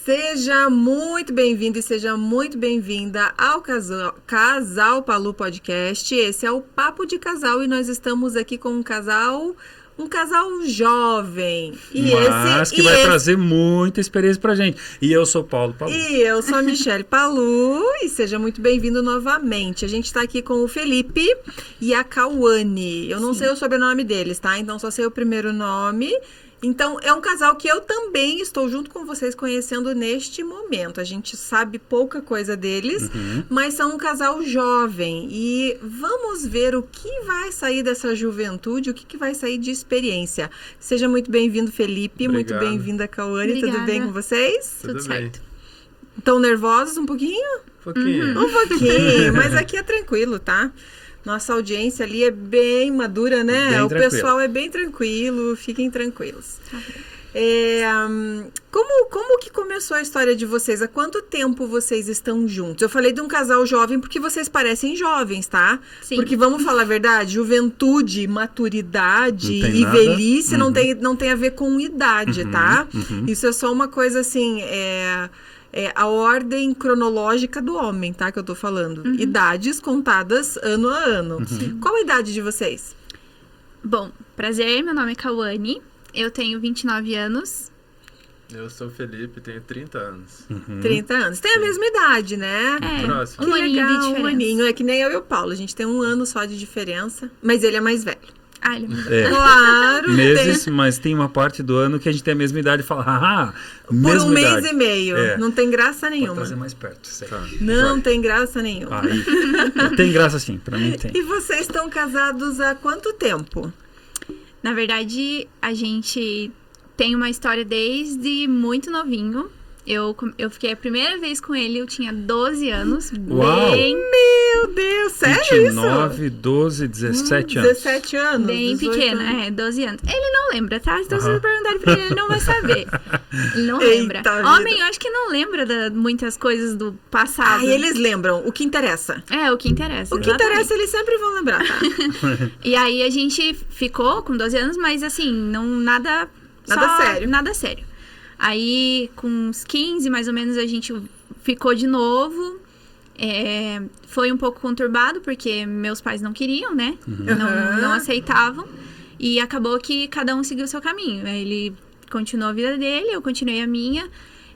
Seja muito bem-vindo e seja muito bem-vinda ao Casal Palu Podcast. Esse é o Papo de Casal e nós estamos aqui com um casal jovem. Mas que vai trazer muita experiência pra gente. E eu sou Paulo Palu. E eu sou a Michele Palu e seja muito bem-vindo novamente. A gente tá aqui com o Felipe e a Cauane. Eu não sei o sobrenome deles, tá? Então só sei o primeiro nome. Então, é um casal que eu também estou junto com vocês conhecendo neste momento. A gente sabe pouca coisa deles, mas são um casal jovem. E vamos ver o que vai sair dessa juventude, o que vai sair de experiência. Seja muito bem-vindo, Felipe. Obrigado. Muito bem-vinda, Cauane. Obrigada. Tudo bem com vocês? Tudo certo. Estão nervosos um pouquinho? Um pouquinho. Um pouquinho, mas aqui é tranquilo, tá? Nossa audiência ali é bem madura, né? Bem o tranquilo. pessoal é bem tranquilo, fiquem tranquilos. Como que começou a história de vocês? Há quanto tempo vocês estão juntos? Eu falei de um casal jovem porque vocês parecem jovens, tá? Sim. Porque vamos falar a verdade, juventude, maturidade Não tem e nada. velhice não tem a ver com idade, tá? Isso é só uma coisa assim, a ordem cronológica do homem, tá? Que eu tô falando. Idades contadas ano a ano. Qual a idade de vocês? Bom, prazer, meu nome é Cauane, eu tenho 29 anos. Eu sou o Felipe, tenho 30 anos. 30 anos. Tem a mesma idade, né? Próximo. Que Um aninho de legal, diferença. um aninho. É que nem eu e o Paulo. A gente tem um ano só de diferença. Mas ele é mais velho. Ah, ele mudou. Claro. Meses, mas tem uma parte do ano que a gente tem a mesma idade e fala, haha, Por mesma um mês idade. e meio. É. Não tem graça Pode nenhuma. trazer mais perto. Sei. Tá. Não tem graça nenhuma. Aí. Tem graça sim, pra mim tem. E vocês estão casados há quanto tempo? Na verdade, a gente tem uma história desde muito novinho. Eu fiquei a primeira vez com ele, eu tinha 12 anos. Uau! Meu Deus, sério 29, 12, 17 anos. 17 anos. Bem 18 pequeno, anos. 12 anos. Ele não lembra, tá? Então, se vocês perguntarem pra ele não vai saber. Ele não lembra. Eita Homem, vida. eu acho que não lembra de muitas coisas do passado. Ah, eles lembram. O que interessa. O que interessa. O que exatamente. interessa, eles sempre vão lembrar, tá? E aí a gente ficou com 12 anos, mas assim, nada sério. Nada sério. Aí, com uns 15, mais ou menos, a gente ficou de novo. Foi um pouco conturbado, porque meus pais não queriam, né? Não aceitavam. E acabou que cada um seguiu o seu caminho. Ele continuou a vida dele, eu continuei a minha.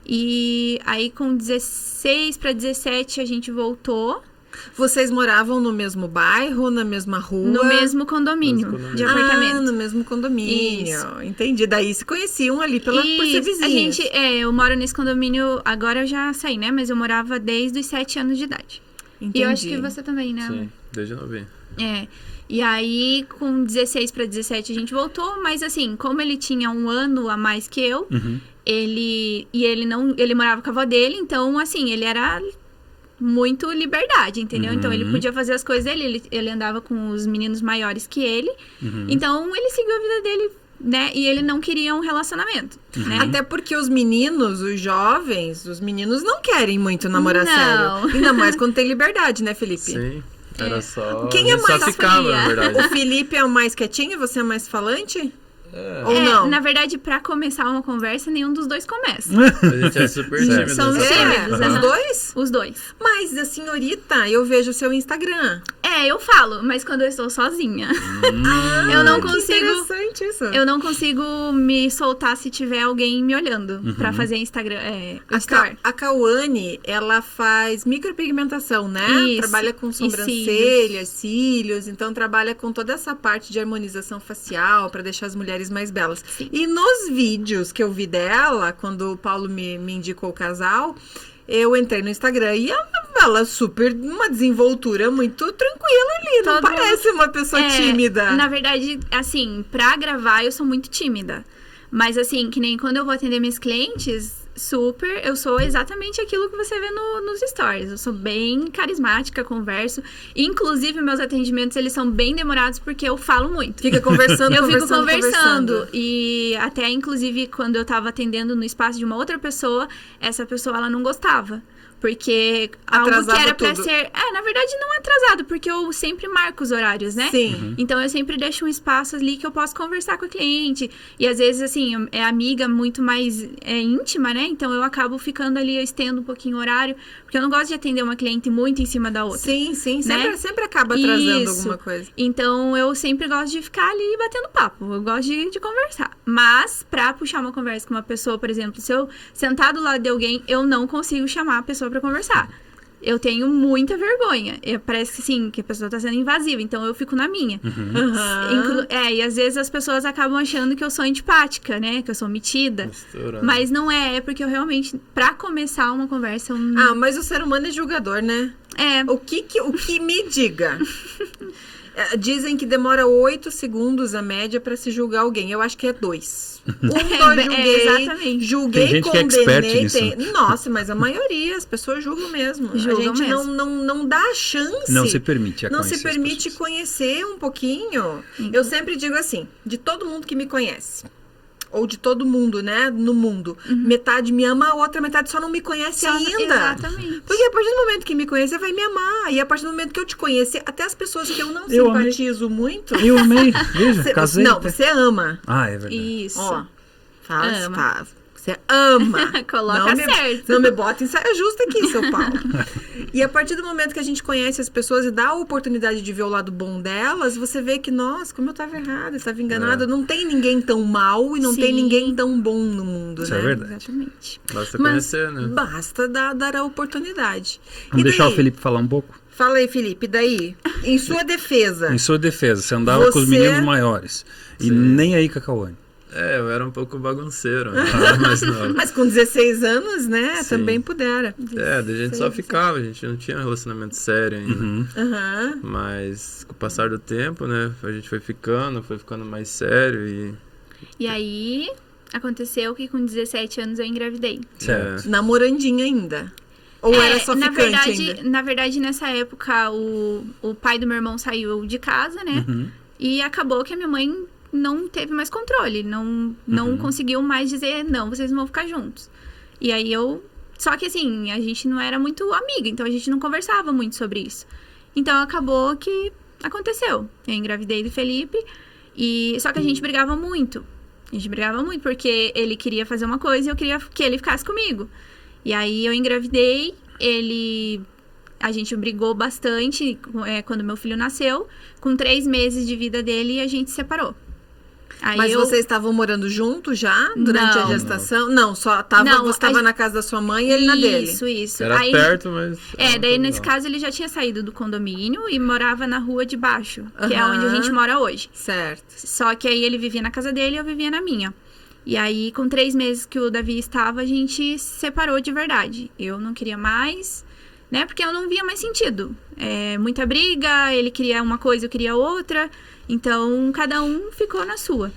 E aí, com 16 para 17, a gente voltou. Vocês moravam no mesmo bairro, na mesma rua? No mesmo condomínio de apartamento. No mesmo condomínio. Isso. Entendi. Daí se conheciam ali por ser vizinhos. A gente, eu moro nesse condomínio, agora eu já saí, né? Mas eu morava desde os 7 anos de idade. Entendi. E eu acho que você também, né? Sim, desde novinho. E aí, com 16 para 17, a gente voltou, mas assim, como ele tinha um ano a mais que eu, ele morava com a avó dele, então assim, ele era muito liberdade, entendeu? Então ele podia fazer as coisas dele, ele andava com os meninos maiores que ele, então ele seguiu a vida dele, né? E ele não queria um relacionamento, né? Até porque os meninos, os jovens, os meninos não querem muito namorar Não. sério. Ainda mais quando tem liberdade, né, Felipe? Sim, era só... Quem é a gente mais só ficava, fria? na verdade. O Felipe é o mais quietinho e você é mais falante? Ou não? Na verdade, pra começar uma conversa, nenhum dos dois começa. A gente é super tímido. São nessa tímidos, parte. Os dois? Os dois. Mas a senhorita, eu vejo o seu Instagram. Eu falo, mas quando eu estou sozinha. Eu não Que consigo. interessante isso. Eu não consigo me soltar se tiver alguém me olhando pra fazer Instagram. Story. A Cauane, ela faz micropigmentação, né? Isso. Trabalha com E sobrancelhas, cílios, então trabalha com toda essa parte de harmonização facial pra deixar as mulheres mais belas. Sim. E nos vídeos que eu vi dela, quando o Paulo me indicou o casal, eu entrei no Instagram e ela super, uma desenvoltura muito tranquila ali, não Todo parece uma pessoa tímida. Na verdade, assim, pra gravar eu sou muito tímida. Mas assim, que nem quando eu vou atender minhas clientes, eu sou exatamente aquilo que você vê nos stories. Eu sou bem carismática, converso. Inclusive, meus atendimentos, eles são bem demorados porque eu falo muito. Fica conversando, Eu fico conversando. conversando. E até, inclusive, quando eu tava atendendo no espaço de uma outra pessoa, essa pessoa, ela não gostava. Porque algo Atrasava que era pra tudo. ser... Na verdade não é atrasado, porque eu sempre marco os horários, né? Sim. Então eu sempre deixo um espaço ali que eu posso conversar com a cliente. E às vezes, assim, é amiga muito mais íntima, né? Então eu acabo ficando ali, eu estendo um pouquinho o horário, porque eu não gosto de atender uma cliente muito em cima da outra. Sim, sim. Né? Sempre acaba trazendo Isso. alguma coisa. Então eu sempre gosto de ficar ali batendo papo. Eu gosto de conversar. Mas pra puxar uma conversa com uma pessoa, por exemplo, se eu sentar do lado de alguém, eu não consigo chamar a pessoa pra conversar. Eu tenho muita vergonha. Parece que sim, que a pessoa tá sendo invasiva, então eu fico na minha. E às vezes as pessoas acabam achando que eu sou antipática, né? Que eu sou metida. Mistura. Mas não é porque eu realmente, pra começar uma conversa, eu Ah, mas o ser humano é julgador, né? É. O que me diga? Dizem que demora 8 segundos a média pra se julgar alguém. Eu acho que é 2. Exatamente. Julguei, Tem gente que é expert condenei. nisso. Nossa, mas a maioria, as pessoas julgam mesmo. Julgam a gente mesmo. não dá a chance. Não se permite a Não conhecer se as permite pessoas. conhecer um pouquinho. Eu sempre digo assim, de todo mundo que me conhece, ou de todo mundo, né, no mundo, metade me ama, a outra metade só não me conhece ainda. Exatamente. Porque a partir do momento que me conhecer, vai me amar. E a partir do momento que eu te conhecer, até as pessoas que eu não Eu amei. simpatizo muito... Eu amei, veja, Você, casei. não, até. você ama. Ah, é verdade. Isso. Ó, faz. Ama. Você ama. Coloca certo. Não me bota em saia justa aqui, seu Paulo. E a partir do momento que a gente conhece as pessoas e dá a oportunidade de ver o lado bom delas, você vê que, nossa, como eu estava errada, eu estava enganada. Não tem ninguém tão mal e não tem Sim. ninguém tão bom no mundo, Isso né? é verdade. Exatamente. Basta Mas conhecer, né? basta dar a oportunidade. Vamos E deixar daí? o Felipe falar um pouco? Fala aí, Felipe, daí, em sua defesa. Em sua defesa, você andava com os Você- meninos maiores. E nem aí com a Cauane. Eu era um pouco bagunceiro, né? Mas não. Mas com 16 anos, né, Sim. também pudera. A gente só ficava, a gente não tinha um relacionamento sério ainda. Aham. Mas com o passar do tempo, né? A gente foi ficando mais sério e. E aí, aconteceu que com 17 anos eu engravidei. Certo. Namorandinha ainda. Ou era só na ficante verdade, ainda? na verdade, nessa época, o pai do meu irmão saiu de casa, né? E acabou que a minha mãe não teve mais controle. Não conseguiu mais dizer, não, vocês não vão ficar juntos. E aí eu... Só que assim, a gente não era muito amiga, então a gente não conversava muito sobre isso. Então acabou que aconteceu. Eu engravidei do Felipe, só que a gente brigava muito. A gente brigava muito porque ele queria fazer uma coisa e eu queria que ele ficasse comigo. E aí eu engravidei, a gente brigou bastante quando meu filho nasceu. Com 3 meses de vida dele, a gente se separou. Aí Mas vocês estavam morando juntos já durante a Não. gestação? Não, só tava, Não, você estava a na casa da sua mãe e ele na dele. Isso. Era Aí, perto, mas. daí nesse caso ele já tinha saído do condomínio e morava na rua de baixo, que é onde a gente mora hoje. Certo. Só que aí ele vivia na casa dele e eu vivia na minha. E aí, com 3 meses que o Davi estava, a gente se separou de verdade. Eu não queria mais, né? Porque eu não via mais sentido. Muita briga, ele queria uma coisa, eu queria outra. Então, cada um ficou na sua.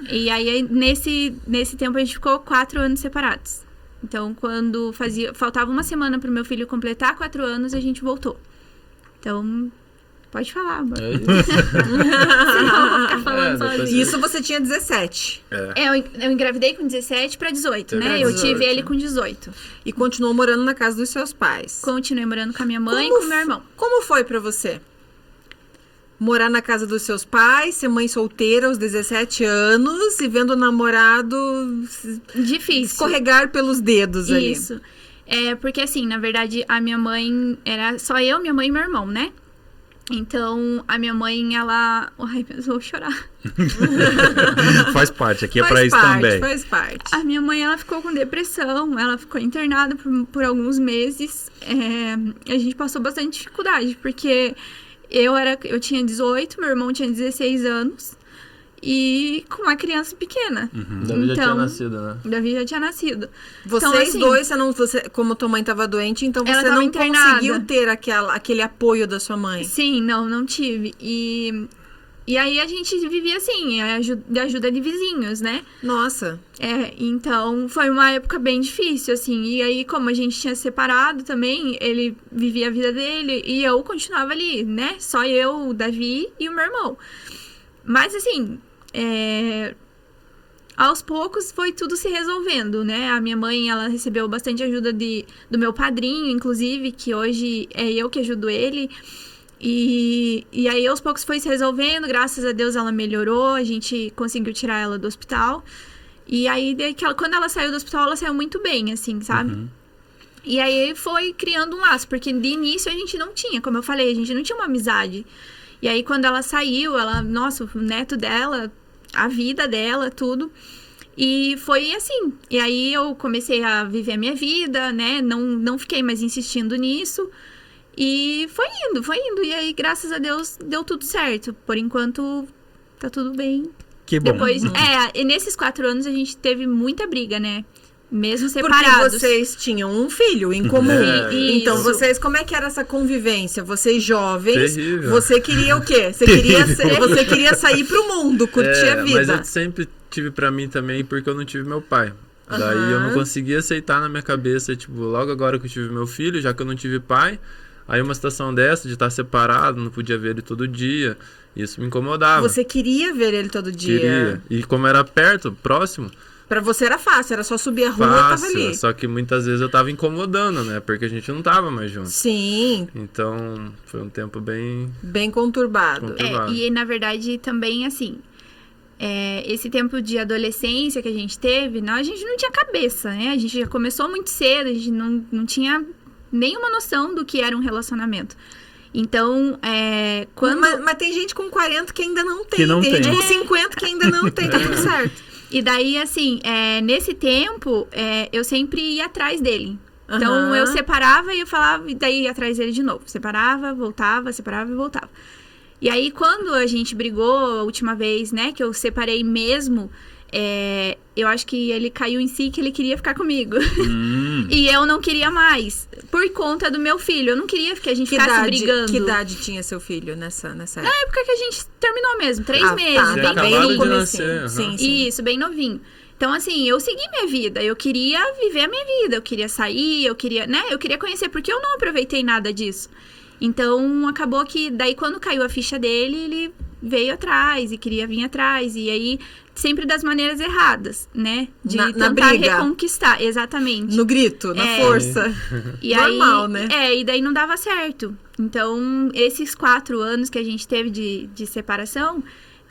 E aí, nesse tempo, a gente ficou 4 anos separados. Então, quando faltava uma semana pro meu filho completar 4 anos, a gente voltou. Então, pode falar, amor. É isso. Senão eu vou ficar falando depois- sozinha. Isso você tinha 17. Eu engravidei com 17 para 18, né? Pra Eu 18. tive ele com 18. E continuou morando na casa dos seus pais. Continuei morando com a minha mãe e Como com o meu irmão. Como foi pra você? Morar na casa dos seus pais, ser mãe solteira aos 17 anos e vendo o namorado Difícil. escorregar pelos dedos ali. Isso. Porque assim, na verdade, a minha mãe era só eu, minha mãe e meu irmão, né? Então, a minha mãe, ela... Ai, eu vou chorar. Faz parte, aqui é Faz pra isso parte, também. Faz parte. A minha mãe, ela ficou com depressão, ela ficou internada por alguns meses. A gente passou bastante dificuldade, porque eu tinha 18, meu irmão tinha 16 anos, e com uma criança pequena. Davi já tinha nascido, né? Davi já tinha nascido. Vocês Então, assim, dois, como tua mãe estava doente, então Ela você tava não internada. conseguiu ter aquele apoio da sua mãe. Sim, não tive. E aí a gente vivia assim, de ajuda de vizinhos, né? Nossa. Então foi uma época bem difícil, assim. E aí, como a gente tinha separado também, ele vivia a vida dele e eu continuava ali, né? Só eu, o Davi e o meu irmão. Mas assim, aos poucos foi tudo se resolvendo, né? A minha mãe, ela recebeu bastante ajuda do meu padrinho, inclusive, que hoje é eu que ajudo ele. E aí, aos poucos, foi se resolvendo. Graças a Deus, ela melhorou. A gente conseguiu tirar ela do hospital. E aí, quando ela saiu do hospital, ela saiu muito bem, assim, sabe? Uhum. E aí, foi criando um laço. Porque, de início, a gente não tinha. Como eu falei, a gente não tinha uma amizade. E aí, quando ela saiu, nossa, o neto dela, a vida dela, tudo. E foi assim. E aí, eu comecei a viver a minha vida, né? Não fiquei mais insistindo nisso. E foi indo. E aí, graças a Deus, deu tudo certo. Por enquanto, tá tudo bem. Que bom. Depois, e nesses 4 anos a gente teve muita briga, né? Mesmo separados. Porque vocês tinham um filho em comum. Então, Isso. vocês, como é que era essa convivência? Vocês jovens, Terrível. você queria o quê? Você queria sair pro mundo, curtir a vida. Mas eu sempre tive pra mim também, porque eu não tive meu pai. Daí eu não conseguia aceitar na minha cabeça, tipo, logo agora que eu tive meu filho, já que eu não tive pai, aí uma situação dessa, de estar separado, não podia ver ele todo dia, isso me incomodava. Você queria ver ele todo dia? Queria. E como era perto, próximo... Pra você era fácil, era só subir a rua e tava ali. Só que muitas vezes eu tava incomodando, né? Porque a gente não tava mais junto. Sim. Então, foi um tempo bem... Bem conturbado. E na verdade também assim, esse tempo de adolescência que a gente teve, a gente não tinha cabeça, né? A gente já começou muito cedo, a gente não tinha nenhuma noção do que era um relacionamento. Então, quando... Mas tem gente com 40 que ainda não tem. Que não tem gente tem. com 50 que ainda não tem, tá tudo certo. E daí, assim, nesse tempo, eu sempre ia atrás dele. Então, eu separava e eu falava, e daí ia atrás dele de novo. Separava, voltava, separava e voltava. E aí, quando a gente brigou a última vez, né, que eu separei mesmo, eu acho que ele caiu em si que ele queria ficar comigo. E eu não queria mais, por conta do meu filho. Eu não queria que a gente ficasse brigando. Que idade tinha seu filho nessa época? Na época que a gente terminou mesmo, 3 meses, tá, bem acabado novinho. de nascer. Sim. Isso, bem novinho. Então, assim, eu segui minha vida, eu queria viver a minha vida, eu queria sair, eu queria conhecer, porque eu não aproveitei nada disso. Então, acabou que, daí, quando caiu a ficha dele, ele veio atrás e queria vir atrás. E aí, sempre das maneiras erradas, né? De na tentar briga. reconquistar, exatamente. No grito, na força. E Normal, aí, né? E daí não dava certo. Então, esses 4 anos que a gente teve de separação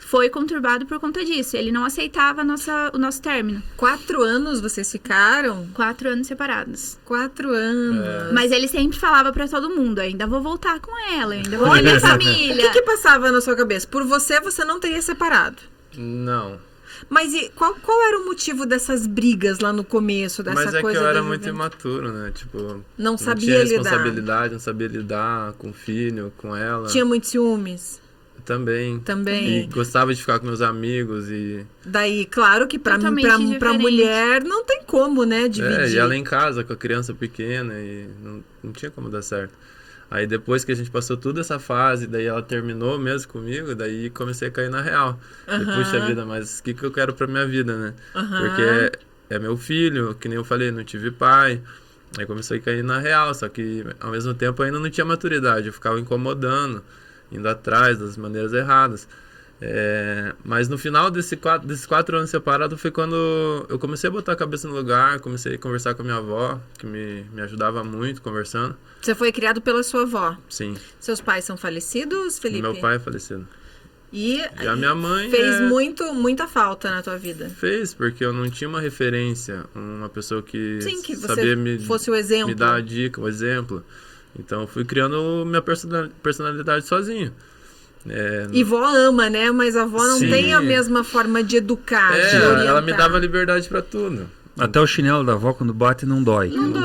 foi conturbado por conta disso. Ele não aceitava o nosso término. 4 anos vocês ficaram? 4 anos separados. 4 anos. Mas ele sempre falava pra todo mundo, ainda vou voltar com ela, ainda vou olhar a família. O que passava na sua cabeça? Por você não teria separado. Não. Mas qual era o motivo dessas brigas lá no começo, dessa Mas coisa que eu era da muito juventude? imaturo, né? Tipo, Não tinha sabia lidar. responsabilidade, não sabia lidar com o filho, com ela. Tinha muitos ciúmes. Também. Também. E gostava de ficar com meus amigos e... Daí, claro que pra Totalmente diferente. mulher não tem como, né, dividir. e ela em casa com a criança pequena e não tinha como dar certo. Aí depois que a gente passou toda essa fase, daí ela terminou mesmo comigo, daí comecei a cair na real. E, puxa vida, mas o que eu quero pra minha vida, né? Porque é meu filho, que nem eu falei, não tive pai. Aí comecei a cair na real, só que ao mesmo tempo ainda não tinha maturidade, eu ficava incomodando, indo atrás das maneiras erradas. Mas no final desses 4 anos separados foi quando eu comecei a botar a cabeça no lugar, comecei a conversar com a minha avó, que me ajudava muito conversando. Você foi criado pela sua avó. Sim. Seus pais são falecidos, Felipe? Meu pai é falecido. E a minha mãe fez muita falta na tua vida. Fez, porque eu não tinha uma referência, uma pessoa que que você sabia fosse o exemplo. me dar a dica, o exemplo. Então eu fui criando minha personalidade sozinho. E vó ama, né? Mas a avó não Sim. tem a mesma forma de educar, de orientar. Ela me dava liberdade pra tudo. Até o chinelo da avó, quando bate, não dói. Não dói.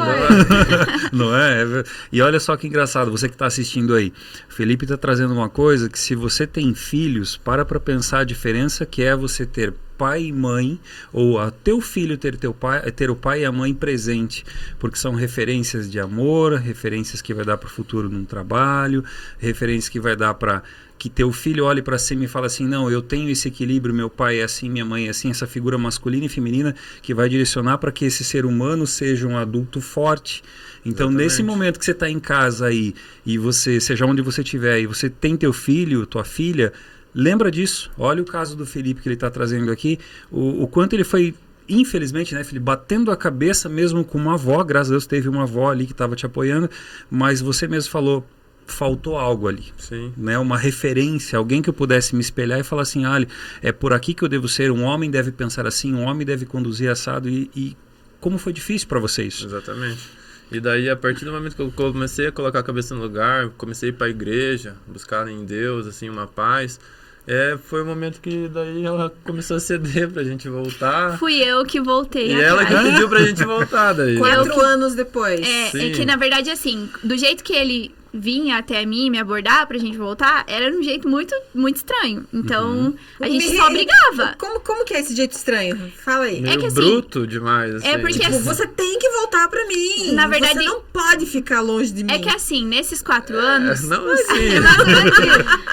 Não é? E olha só que engraçado, você que está assistindo aí. O Felipe está trazendo uma coisa que, se você tem filhos, para pensar a diferença que é você ter pai e mãe, ou a teu filho ter o pai e a mãe presente, porque são referências de amor, referências que vai dar para o futuro num trabalho, referências que vai dar para que teu filho olhe para cima e fala assim, não, eu tenho esse equilíbrio, meu pai é assim, minha mãe é assim, essa figura masculina e feminina que vai direcionar para que esse ser humano seja um adulto forte. Então, Exatamente. Nesse momento que você está em casa aí, e você, seja onde você estiver, e você tem teu filho, tua filha, lembra disso. Olha o caso do Felipe que ele está trazendo aqui, o quanto ele foi, infelizmente, né, Felipe, batendo a cabeça mesmo com uma avó. Graças a Deus teve uma avó ali que estava te apoiando, mas você mesmo falou, faltou algo ali. Sim. Né, uma referência, alguém que eu pudesse me espelhar e falar assim, é por aqui que eu devo ser, um homem deve pensar assim, um homem deve conduzir assado, e como foi difícil para você isso? Exatamente. E daí, a partir do momento que eu comecei a colocar a cabeça no lugar, comecei a ir para a igreja, buscar em Deus, assim, uma paz, foi o momento que daí ela começou a ceder pra gente voltar. Fui eu que voltei. E ela que pediu pra gente voltar daí. 4 anos depois. É que, na verdade, assim, do jeito que ele vinha até mim me abordar pra gente voltar, era um jeito muito, muito estranho. Então, a gente só brigava. Como que é esse jeito estranho? Fala aí. Meio que assim, bruto demais, assim. É porque Tipo, assim, você tem que voltar pra mim. Na verdade, você não pode ficar longe de mim. é que assim, nesses 4 anos... Não assim.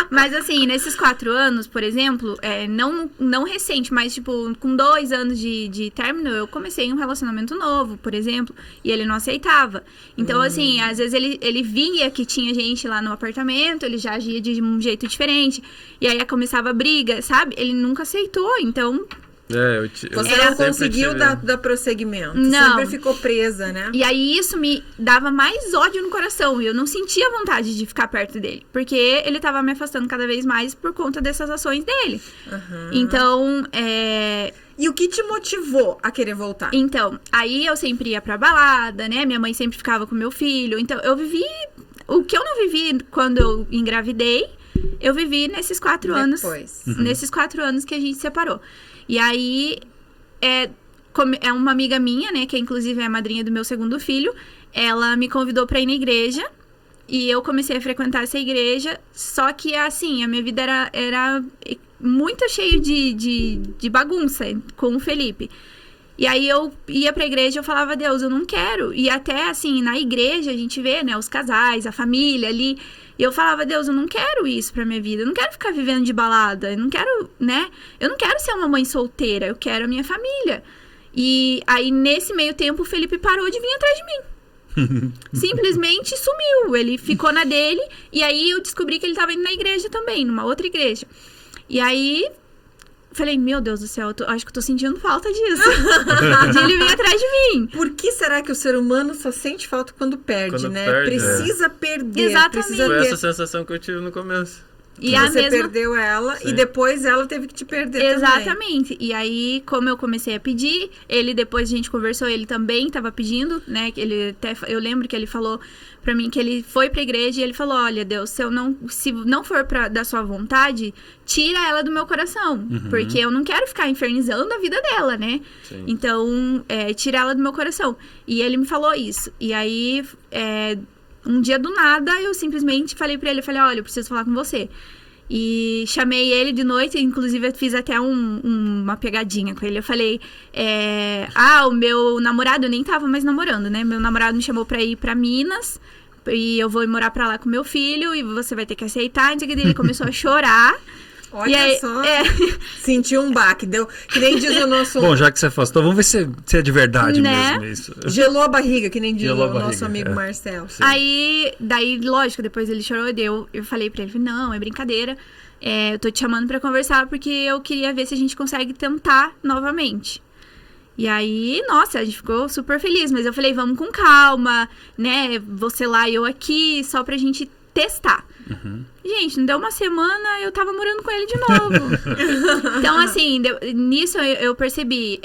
Mas assim, nesses 4 anos, por exemplo, não recente, mas tipo, com 2 anos de término, eu comecei um relacionamento novo, por exemplo, e ele não aceitava. Então, assim, às vezes ele via que tinha gente lá no apartamento, ele já agia de um jeito diferente, e aí começava a briga, sabe? Ele nunca aceitou, então... Você não conseguiu dar prosseguimento. Não. Sempre ficou presa, né? E aí isso me dava mais ódio no coração. E eu não sentia vontade de ficar perto dele. Porque ele tava me afastando cada vez mais por conta dessas ações dele. Então, E o que te motivou a querer voltar? Então, aí eu sempre ia pra balada, né? Minha mãe sempre ficava com meu filho. Então, eu vivi... O que eu não vivi quando eu engravidei, eu vivi nesses 4 anos. Nesses 4 anos que a gente separou. E aí, é uma amiga minha, né, que inclusive é a madrinha do meu segundo filho, ela me convidou pra ir na igreja, e eu comecei a frequentar essa igreja, só que, assim, a minha vida era muito cheia de bagunça com o Felipe. E aí eu ia pra igreja e eu falava, Deus, eu não quero. E até, assim, na igreja a gente vê, né, os casais, a família ali. E eu falava, Deus, eu não quero isso pra minha vida. Eu não quero ficar vivendo de balada. Eu não quero, né? Eu não quero ser uma mãe solteira. Eu quero a minha família. E aí, nesse meio tempo, o Felipe parou de vir atrás de mim. Simplesmente sumiu. Ele ficou na dele. E aí, eu descobri que ele tava indo na igreja também, numa outra igreja. E aí... Falei, meu Deus do céu, acho que eu tô sentindo falta disso. De ele vir atrás de mim. Por que será que o ser humano só sente falta quando perde, né? Precisa perder. Exatamente. Foi essa sensação que eu tive no começo. E você perdeu ela. Sim. E depois ela teve que te perder Exatamente. também. E aí, como eu comecei a pedir, ele depois a gente conversou, ele também tava pedindo, né? Eu lembro que ele falou pra mim que ele foi pra igreja e ele falou, olha, Deus, se não for da sua vontade, tira ela do meu coração. Porque eu não quero ficar infernizando a vida dela, né? Sim. Então, tira ela do meu coração. E ele me falou isso. E aí, um dia do nada, eu simplesmente falei pra ele, olha, eu preciso falar com você. E chamei ele de noite, inclusive eu fiz até uma pegadinha com ele. Eu falei, o meu namorado, eu nem tava mais namorando, né? Meu namorado me chamou pra ir pra Minas, e eu vou morar pra lá com meu filho, e você vai ter que aceitar. Então, ele começou a chorar. Olha aí, só, sentiu um baque, deu, que nem diz o nosso... Bom, já que você afastou, vamos ver se é de verdade, né? Mesmo isso. Gelou a barriga, que nem diz o nosso amigo Marcelo. Sim. Aí, daí, lógico, depois ele chorou, eu falei pra ele, não, é brincadeira, eu tô te chamando pra conversar porque eu queria ver se a gente consegue tentar novamente. E aí, nossa, a gente ficou super feliz, mas eu falei, vamos com calma, né, você lá e eu aqui, só pra gente testar. Gente, não deu uma semana, eu tava morando com ele de novo. Então, assim, nisso eu percebi,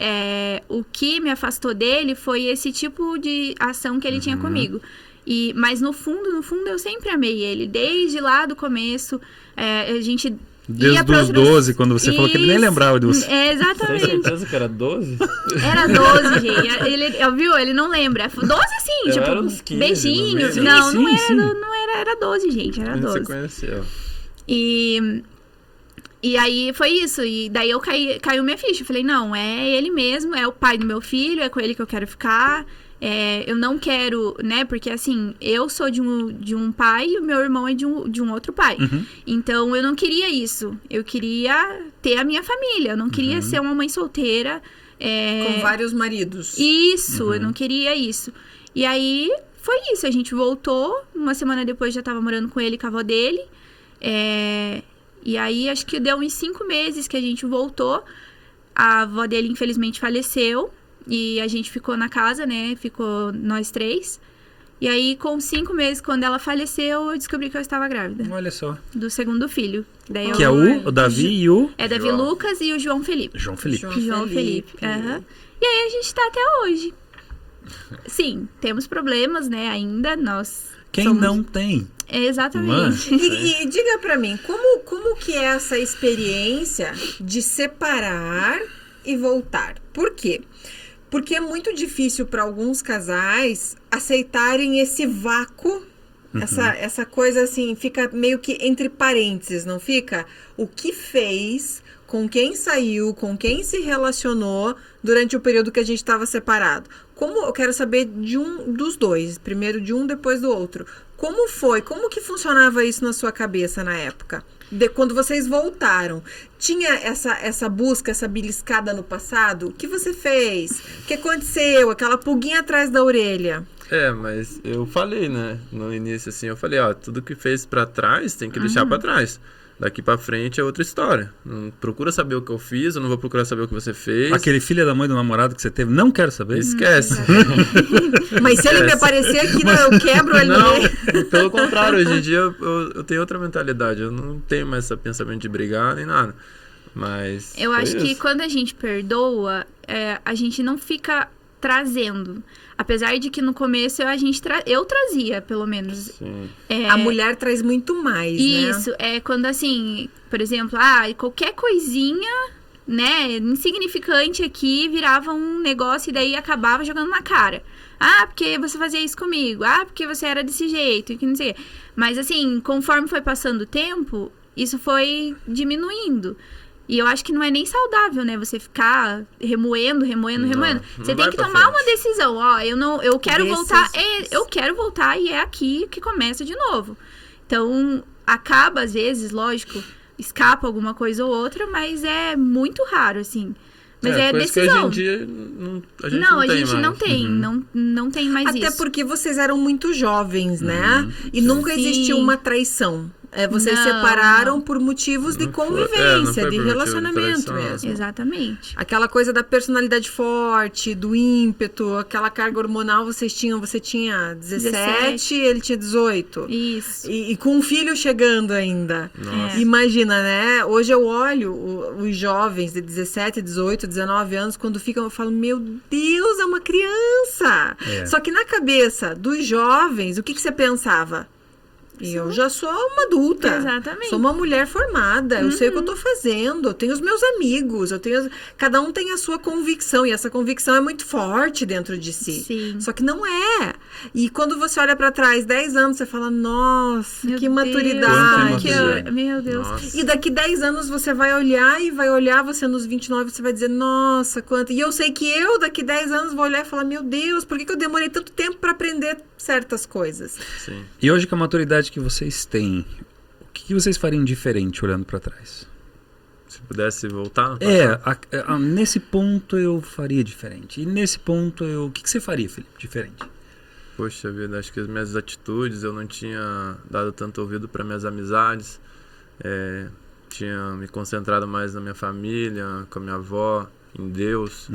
o que me afastou dele foi esse tipo de ação que ele tinha comigo. Mas no fundo, eu sempre amei ele. Desde lá do começu, a gente... Desde os 12, quando você falou que ele nem lembrava dos... Exatamente. Tem certeza que era 12? Era 12, gente. Viu? Ele não lembra. 12, assim, tipo, era uns 15, beijinhos. não Era 12, gente. Era 12. Você conheceu. E aí foi isso. E daí caiu minha ficha. Eu falei, não, é ele mesmo, é o pai do meu filho, é com ele que eu quero ficar. Eu não quero, né? Porque assim, eu sou de um pai e o meu irmão é de um outro pai. Então eu não queria isso. Eu queria ter a minha família. Eu não queria ser uma mãe solteira. Com vários maridos. Isso, eu não queria isso. E aí foi isso. A gente voltou. Uma semana depois já tava morando com ele e com a avó dele. E aí, acho que deu uns 5 meses que a gente voltou. A avó dele, infelizmente, faleceu. E a gente ficou na casa, né? Ficou nós 3. E aí, com 5 meses, quando ela faleceu, eu descobri que eu estava grávida. Olha só. Do segundo filho. Daí Que é o Davi e o... É Davi João. Lucas e o João Felipe. João Felipe. João Felipe. Aham. E aí, a gente tá até hoje. Sim, temos problemas, né? Ainda nós... Quem somos... não tem? Exatamente. E diga pra mim, como que é essa experiência de separar e voltar? Por quê? Porque é muito difícil para alguns casais aceitarem esse vácuo, essa coisa assim, fica meio que entre parênteses, não fica? O que fez, com quem saiu, com quem se relacionou durante o período que a gente estava separado. Eu quero saber dos dois, primeiro de um, depois do outro. Como foi? Como que funcionava isso na sua cabeça na época? Quando vocês voltaram, tinha essa busca, essa beliscada no passado? O que você fez? O que aconteceu? Aquela pulguinha atrás da orelha. Mas eu falei, né, no início, assim, eu falei, tudo que fez pra trás tem que deixar pra trás. Daqui pra frente é outra história. Não procura saber o que eu fiz, eu não vou procurar saber o que você fez. Aquele filho da mãe do namorado que você teve, não quero saber. Esquece. Mas se ele me aparecer aqui, eu quebro ali. Não, pelo contrário, hoje em dia eu tenho outra mentalidade. Eu não tenho mais esse pensamento de brigar nem nada. Mas eu acho que quando a gente perdoa, a gente não fica trazendo. Apesar de que no começo eu trazia, pelo menos. Sim. A mulher traz muito mais, isso, né? é quando assim, por exemplo, qualquer coisinha, né, insignificante aqui, virava um negócio e daí acabava jogando na cara. Porque você fazia isso comigo. Porque você era desse jeito, que não sei. Mas assim, conforme foi passando o tempo, isso foi diminuindo. E eu acho que não é nem saudável, né? Você ficar remoendo. Você tem que tomar uma decisão. Eu quero voltar. Eu quero voltar e é aqui que começa de novo. Então, acaba às vezes, lógico, escapa alguma coisa ou outra, mas é muito raro, assim. Mas é decisão. Que hoje em dia a gente não tem mais isso. Até porque vocês eram muito jovens, né? E nunca existiu uma traição. Vocês separaram por motivos de convivência, de relacionamento mesmo. Exatamente. Aquela coisa da personalidade forte, do ímpeto, aquela carga hormonal você tinha 17, ele tinha 18. Isso. E com um filho chegando ainda. Imagina, né? Hoje eu olho os jovens de 17, 18, 19 anos, quando ficam, eu falo, meu Deus, é uma criança! Só que na cabeça dos jovens, o que você pensava? Eu já sou uma adulta. Exatamente. Sou uma mulher formada. Eu sei o que eu tô fazendo. Eu tenho os meus amigos. Cada um tem a sua convicção. E essa convicção é muito forte dentro de si. Sim. Só que não é. E quando você olha pra trás, 10 anos, você fala, nossa, que maturidade. Meu Deus. Nossa. E daqui 10 anos você vai olhar você nos 29, você vai dizer, nossa, quanto. E eu sei que eu, daqui 10 anos, vou olhar e falar, meu Deus, por que eu demorei tanto tempo pra aprender certas coisas? Sim. E hoje com a maturidade que vocês têm, o que vocês fariam diferente olhando pra trás? Se pudesse voltar? Nesse ponto eu faria diferente. E nesse ponto, o que você faria, Felipe, diferente? Poxa vida, acho que as minhas atitudes, eu não tinha dado tanto ouvido para minhas amizades. Tinha me concentrado mais na minha família, com a minha avó, em Deus.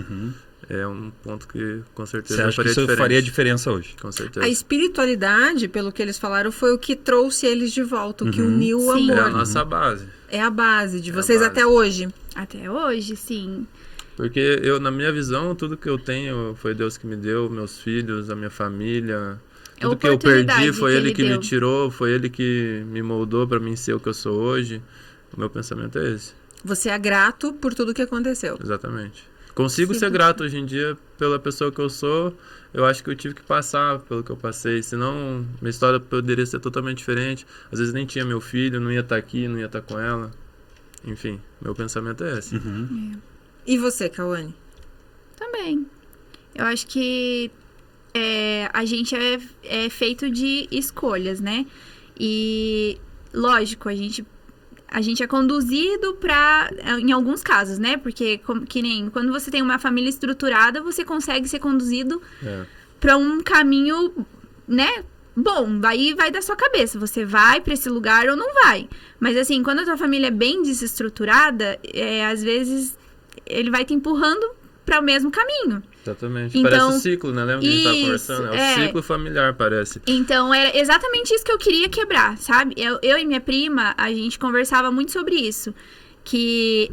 É um ponto que com certeza Você acha que isso faria diferença hoje? Com certeza. A espiritualidade, pelo que eles falaram, foi o que trouxe eles de volta, o que uniu o amor. É a nossa base. É a base de vocês até hoje. Até hoje, sim. Porque na minha visão, tudo que eu tenho foi Deus que me deu, meus filhos, a minha família. Tudo que eu perdi foi Ele que me tirou, foi Ele que me moldou para mim ser o que eu sou hoje. O meu pensamento é esse. Você é grato por tudo que aconteceu. Exatamente. Consigo ser grato hoje em dia pela pessoa que eu sou. Eu acho que eu tive que passar pelo que eu passei. Senão, minha história poderia ser totalmente diferente. Às vezes nem tinha meu filho, não ia estar aqui, não ia estar com ela. Enfim, meu pensamento é esse. E você, Cauane? Também. Eu acho que a gente é feito de escolhas, né? E, lógico, a gente é conduzido em alguns casos, né? Porque, que nem quando você tem uma família estruturada, você consegue ser conduzido para um caminho, né? bom, daí vai da sua cabeça. Você vai pra esse lugar ou não vai. Mas assim, quando a tua família é bem desestruturada, às vezes ele vai te empurrando para o mesmo caminho. Exatamente. Então, parece o ciclo, né? Lembra que a gente tava conversando? É o ciclo familiar, parece. Então, era exatamente isso que eu queria quebrar, sabe? Eu e minha prima, a gente conversava muito sobre isso. Que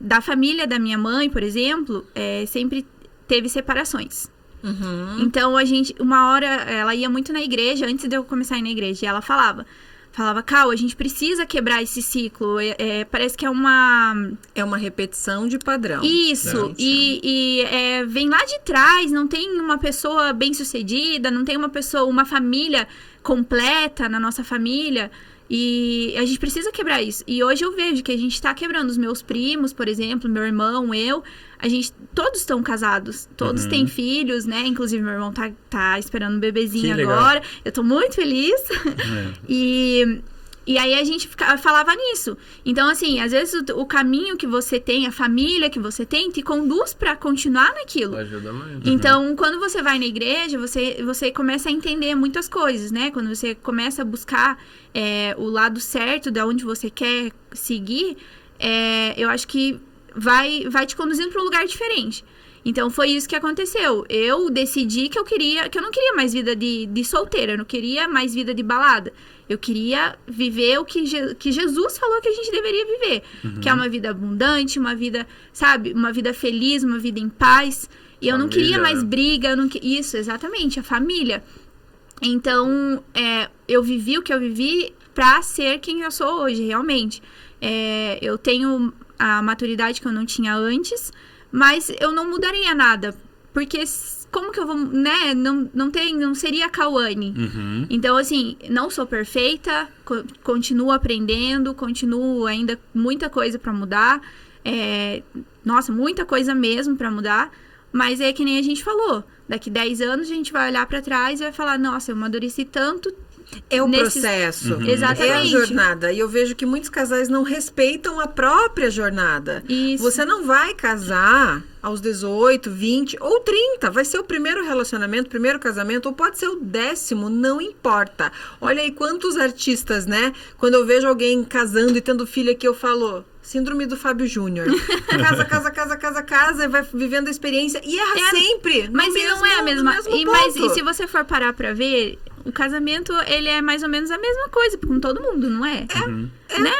da família da minha mãe, por exemplo, sempre teve separações. Uhum. Então, uma hora, ela ia muito na igreja, antes de eu começar a ir na igreja, e ela falava, Cal, a gente precisa quebrar esse ciclo, parece que é uma... É uma repetição de padrão. Isso, vem lá de trás, não tem uma pessoa bem-sucedida, não tem uma família completa na nossa família, e a gente precisa quebrar isso. E hoje eu vejo que a gente tá quebrando. Os meus primos, por exemplo, meu irmão, todos estão casados, todos têm filhos, né? Inclusive meu irmão tá esperando um bebezinho agora. Eu tô muito feliz. E aí a gente falava nisso. Então, assim, às vezes o caminho que você tem, a família que você tem, te conduz pra continuar naquilo. Ajuda muito. Então, quando você vai na igreja, você começa a entender muitas coisas, né? Quando você começa a buscar o lado certo de onde você quer seguir, eu acho que vai te conduzindo pra um lugar diferente. Então, foi isso que aconteceu. Eu decidi que eu não queria mais vida de solteira, eu não queria mais vida de balada. Eu queria viver o que Jesus falou que a gente deveria viver. Que é uma vida abundante, uma vida, sabe? Uma vida feliz, uma vida em paz. E eu não queria mais briga. Isso, exatamente, a família. Então, eu vivi o que eu vivi pra ser quem eu sou hoje, realmente. Eu tenho a maturidade que eu não tinha antes, mas eu não mudaria nada. Porque como que eu vou, né? Não seria a Cauane. Então, assim, não sou perfeita, continuo aprendendo, continuo ainda muita coisa pra mudar. Nossa, muita coisa mesmo pra mudar. Mas é que nem a gente falou. Daqui 10 anos a gente vai olhar pra trás e vai falar, nossa, eu amadureci tanto. É o processo. Exatamente. É a jornada. E eu vejo que muitos casais não respeitam a própria jornada. Isso. Você não vai casar aos 18, 20 ou 30. Vai ser o primeiro relacionamento, primeiro casamento, ou pode ser o 10º, não importa. Olha aí quantos artistas, né? Quando eu vejo alguém casando e tendo filho aqui, eu falo... Síndrome do Fábio Júnior. Casa, e vai vivendo a experiência. E erra sempre. Mas não é a mesma. E se você for parar pra ver, o casamento, ele é mais ou menos a mesma coisa com todo mundo, não é? Né?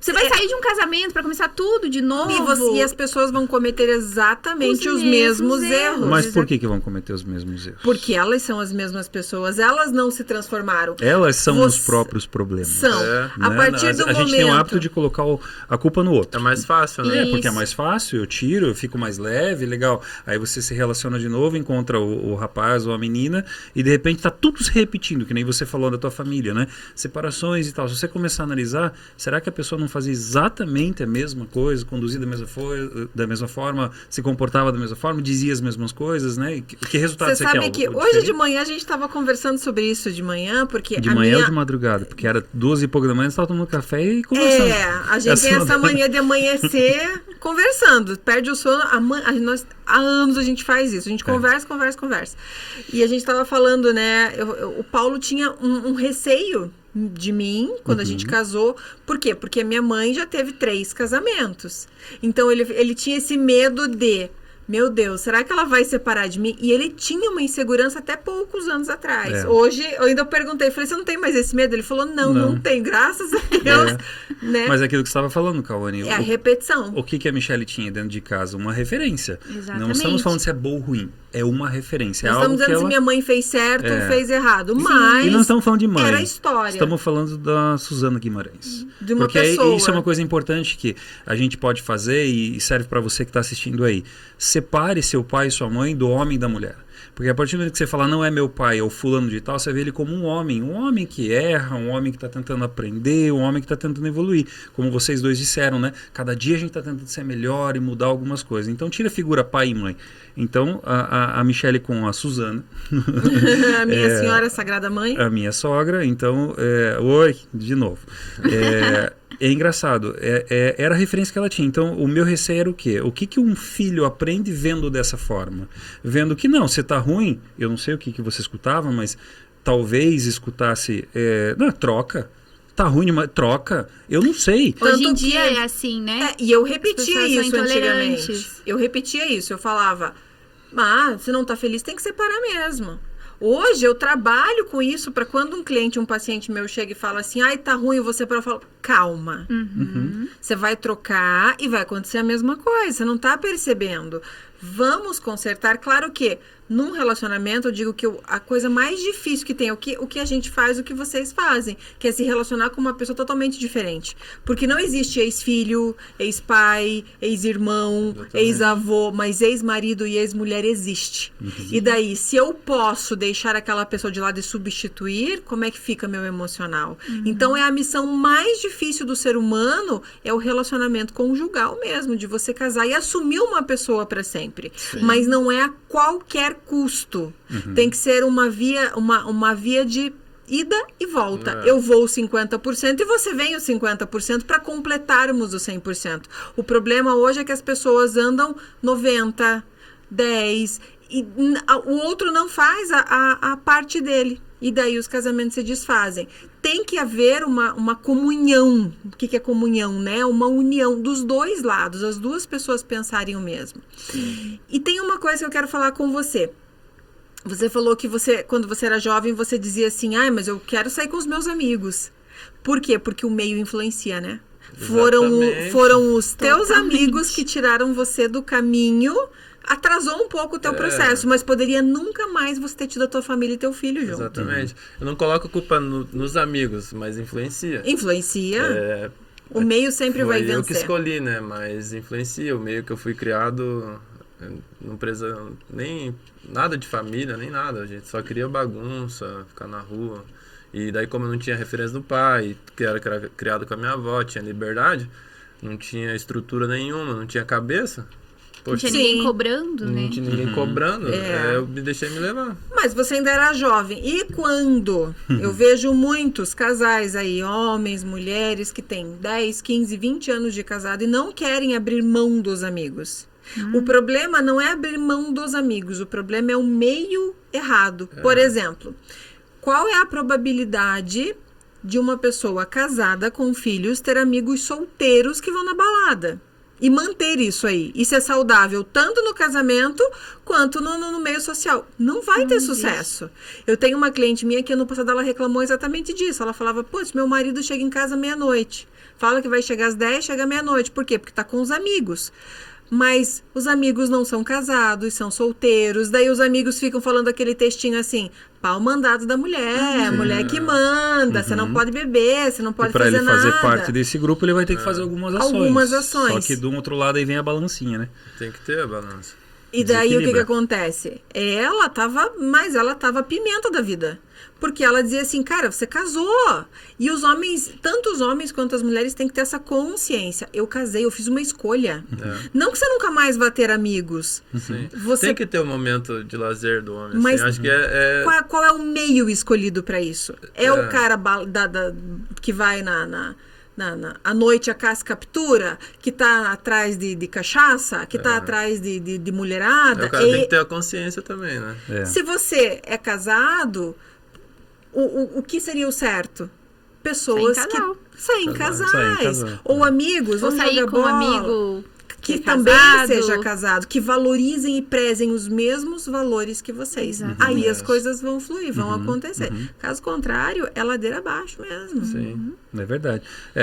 Você vai sair de um casamento pra começar tudo de novo. E as pessoas vão cometer exatamente os mesmos erros. Mas por que vão cometer os mesmos erros? Porque elas são as mesmas pessoas. Elas não se transformaram. Elas são os próprios problemas. São. A partir do momento... A gente tem o hábito de colocar a culpa no outro. É mais fácil, né? Porque é mais fácil, eu tiro, eu fico mais leve, legal. Aí você se relaciona de novo, encontra o rapaz ou a menina e de repente tá tudo se repetindo, que nem você falou da tua família, né? Separações e tal. Se você começar a analisar, será que a pessoa não fazia exatamente a mesma coisa, conduzia da mesma forma, se comportava da mesma forma, dizia as mesmas coisas, né? E que resultado você quer? Você sabe que hoje de manhã a gente estava conversando sobre isso de manhã, porque de manhã ou de madrugada? Porque era 2 e pouco da manhã, você estava tomando café e conversando. A gente tem essa mania de amanhecer conversando, perde o sono. Há anos a gente faz isso, a gente conversa. E a gente estava falando, né? O Paulo tinha um receio de mim, quando a gente casou. Por quê? Porque a minha mãe já teve 3 casamentos. Então, ele tinha esse medo de... Meu Deus, será que ela vai separar de mim? E ele tinha uma insegurança até poucos anos atrás. Hoje, eu ainda perguntei, falei, você não tem mais esse medo? Ele falou, não tem, graças a Deus. Né? Mas é aquilo que você estava falando, Cauane. É a repetição. O que a Michelle tinha dentro de casa? Uma referência. Exatamente. Não estamos falando se é bom ou ruim. É uma referência. Nós estamos dizendo se minha mãe fez certo ou fez errado. Mas e não estamos falando de mãe. Era a história. Estamos falando da Suzana Guimarães. De uma Porque pessoa. Isso é uma coisa importante que a gente pode fazer e serve para você que está assistindo aí. Separe seu pai e sua mãe do homem e da mulher. Porque a partir do momento que você fala, não é meu pai, ou fulano de tal, você vê ele como um homem que erra, um homem que está tentando aprender, um homem que está tentando evoluir. Como vocês dois disseram, né? Cada dia a gente está tentando ser melhor e mudar algumas coisas. Então, tira a figura pai e mãe. Então, a Michelle com a Suzana. A minha senhora sagrada mãe. A minha sogra. Então, oi, de novo. É engraçado, era a referência que ela tinha. Então, o meu receio era o quê? O que um filho aprende vendo dessa forma? Vendo que não, você tá ruim, eu não sei o que você escutava, mas talvez escutasse, não, troca. Tá ruim, mas troca. Eu não sei. Hoje em Tanto dia que- é assim, né? E eu As repetia pessoas são isso antigamente. intolerantes. Eu repetia isso. Eu falava, se não tá feliz, tem que separar mesmo. Hoje eu trabalho com isso para quando um cliente, um paciente meu chega e fala assim, ai, tá ruim, você para falar, calma. Você vai trocar e vai acontecer a mesma coisa. Você não tá percebendo. Vamos consertar. Claro que num relacionamento, eu digo que a coisa mais difícil que tem, o que a gente faz, o que vocês fazem, que é se relacionar com uma pessoa totalmente diferente. Porque não existe ex-filho, ex-pai, ex-irmão, ex-avô, mas ex-marido e ex-mulher existe. E daí, se eu posso deixar aquela pessoa de lado e substituir, como é que fica meu emocional? Então, é a missão mais difícil do ser humano, é o relacionamento conjugal mesmo, de você casar e assumir uma pessoa para sempre. Mas não é a qualquer custo. Tem que ser uma via de ida e volta. Eu vou 50% e você vem os 50% para completarmos os 100%. O problema hoje é que as pessoas andam 90, 10 e o outro não faz a parte dele. E daí os casamentos se desfazem. Tem que haver uma comunhão. O que é comunhão, né? Uma união dos dois lados, as duas pessoas pensarem o mesmo. E tem uma coisa que eu quero falar com você. Você falou que quando você era jovem, você dizia assim, mas eu quero sair com os meus amigos. Por quê? Porque o meio influencia, né? Foram os teus amigos que tiraram você do caminho. Atrasou um pouco o teu processo, mas poderia nunca mais você ter tido a tua família e teu filho junto. Exatamente. Eu não coloco a culpa nos amigos, mas influencia. Influencia. O meio sempre vai vencer. Eu que escolhi, né? Mas influencia. O meio que eu fui criado não precisa nem nada de família, nem nada. A gente só queria bagunça, ficar na rua. E daí, como eu não tinha referência do pai, que era criado com a minha avó, tinha liberdade, não tinha estrutura nenhuma, não tinha cabeça. Não tinha ninguém cobrando, né? Não tinha ninguém cobrando, eu me deixei me levar. Mas você ainda era jovem. E quando eu vejo muitos casais aí, homens, mulheres, que têm 10, 15, 20 anos de casado e não querem abrir mão dos amigos. O problema não é abrir mão dos amigos, o problema é o meio errado. Por exemplo, qual é a probabilidade de uma pessoa casada com filhos ter amigos solteiros que vão na balada? E manter isso aí. Isso é saudável tanto no casamento quanto no meio social. Não vai ter sucesso. Eu tenho uma cliente minha que ano passado ela reclamou exatamente disso. Ela falava, meu marido chega em casa meia-noite. Fala que vai chegar às 10, chega meia-noite. Por quê? Porque tá com os amigos. Mas os amigos não são casados, são solteiros. Daí os amigos ficam falando aquele textinho assim, pau mandado da mulher, mulher que manda, você não pode beber, você não pode fazer nada. Para ele fazer parte desse grupo, ele vai ter que fazer algumas ações. Algumas ações. Só que do outro lado aí vem a balancinha, né? Tem que ter a balança. E daí o que acontece? Ela tava pimenta da vida. Porque ela dizia assim, cara, você casou. E os homens, tanto os homens quanto as mulheres têm que ter essa consciência. Eu casei, eu fiz uma escolha. Não que você nunca mais vá ter amigos. Sim. Tem que ter um momento de lazer do homem. Mas assim. Acho que qual é o meio escolhido para isso? É o cara que vai à noite a caça captura, que tá atrás de cachaça, que tá atrás de mulherada. O cara tem que ter a consciência também, né? Se você é casado, o que seria o certo? Pessoas que saem casais. Ou amigos, ou vão sair jogar com um bola. amigo Que é também casado. seja casado, que valorizem e prezem os mesmos valores que vocês. Aí as coisas vão fluir, vão acontecer. Caso contrário, é ladeira abaixo mesmo. Sim. É verdade.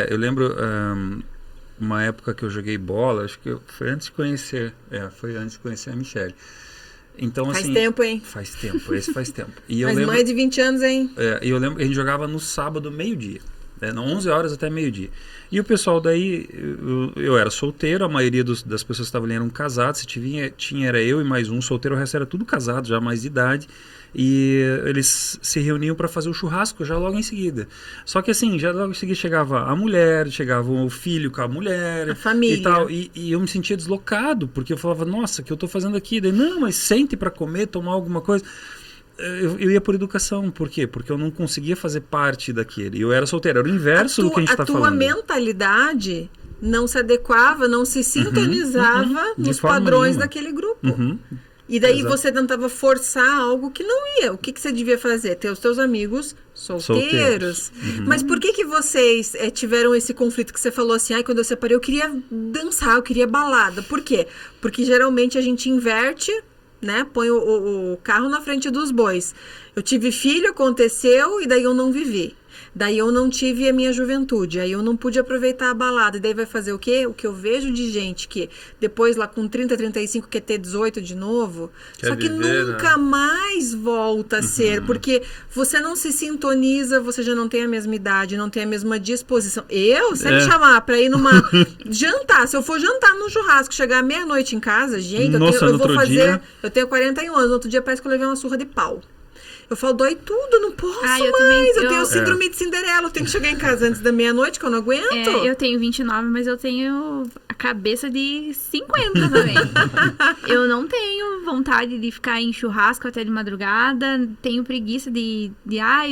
Eu lembro uma época que eu joguei bola, acho que foi antes de conhecer a Michelle. Então, Faz assim, tempo, hein? Faz tempo, esse faz tempo. E eu Mas lembro, mais de 20 anos, hein? E eu lembro que a gente jogava no sábado, meio-dia. 11 horas até meio-dia. E o pessoal daí, eu era solteiro, a maioria das pessoas que estavam ali eram casados, se tinha era eu e mais um solteiro, o resto era tudo casado, já mais de idade. E eles se reuniam para fazer o churrasco já logo em seguida. Só que assim, já logo em seguida chegava a mulher, chegava o filho com a mulher, a família. E tal. E eu me sentia deslocado, porque eu falava, nossa, o que eu tô fazendo aqui? Daí, não, mas sente para comer, tomar alguma coisa. Eu ia por educação. Por quê? Porque eu não conseguia fazer parte daquele. Eu era solteiro, era o inverso do que a gente está falando. A tua mentalidade não se adequava, não se sintonizava nos forma padrões nenhuma. daquele grupo. E daí Exato. você tentava forçar algo que não ia. O que você devia fazer? Ter os teus amigos solteiros. Mas por que vocês tiveram esse conflito que você falou assim, quando eu separei eu queria dançar, eu queria balada. Por quê? Porque geralmente a gente inverte, né? Põe o carro na frente dos bois. Eu tive filho, aconteceu, e daí eu não vivi. Daí eu não tive a minha juventude, aí eu não pude aproveitar a balada. E daí vai fazer o quê? O que eu vejo de gente que depois lá com 30, 35 quer ter 18 de novo, Quer só que viver, nunca né? mais volta a ser, porque você não se sintoniza, você já não tem a mesma idade, não tem a mesma disposição. Se me chamar pra ir numa jantar, se eu for jantar num churrasco, chegar meia-noite em casa, gente, Nossa, eu no vou outro fazer, dia... eu tenho 41 anos, no outro dia parece que eu levei uma surra de pau. Eu falo, dói tudo, não posso eu mais. também, Eu tenho síndrome de Cinderela, eu tenho que chegar em casa antes da meia-noite, que eu não aguento. Eu tenho 29, mas eu tenho a cabeça de 50 também. Eu não tenho vontade de ficar em churrasco até de madrugada, tenho preguiça de